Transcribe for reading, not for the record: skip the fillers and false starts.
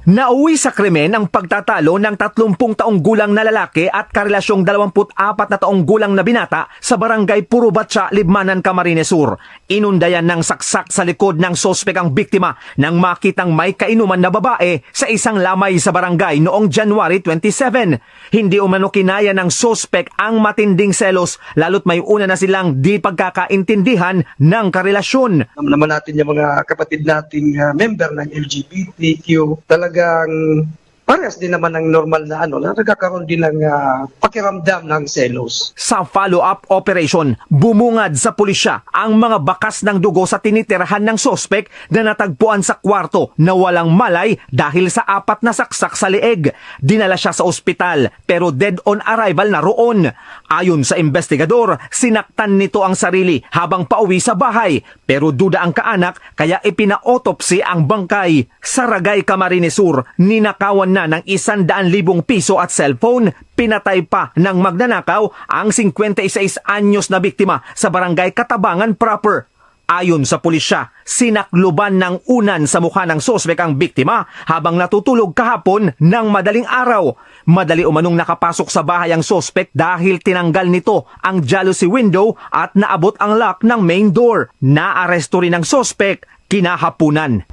Nauwi sa krimen ang pagtatalo ng 30 taong gulang na lalaki at karelasyong 24 na taong gulang na binata sa barangay Purubatsa, Libmanan, Camarines Sur. Inundayan ng saksak sa likod ng sospek ang biktima nang makitang may kainuman na babae sa isang lamay sa barangay noong January 27. Hindi umano kinaya ng sospek ang matinding selos lalo't may una na silang di pagkakaintindihan ng karelasyon. Naman natin yung mga kapatid nating member ng LGBTQ, talagang parehas din naman ng normal na na nagkakaroon din ng pakiramdam ng selos. Sa follow-up operation, bumungad sa pulisya ang mga bakas ng dugo sa tinitirahan ng sospek na natagpuan sa kwarto na walang malay dahil sa 4 na saksak sa leeg. Dinala siya sa ospital pero dead on arrival na roon. Ayon sa investigador, sinaktan nito ang sarili habang pauwi sa bahay pero duda ang kaanak kaya ipina-autopsy ang bangkay. Sa Ragay, Camarines Sur, ninakawan na ng 100,000 piso at cellphone. Pinatay pa ng magnanakaw ang 56 anyos na biktima sa barangay Katabangan proper. Ayon sa pulisya, sinakluban ng unan sa mukha ng sospek ang biktima habang natutulog kahapon ng madaling araw. Madali umanong nakapasok sa bahay ang sospek dahil tinanggal nito ang jalousie window at naabot ang lock ng main door. Naaresto rin ang sospek kinahapunan.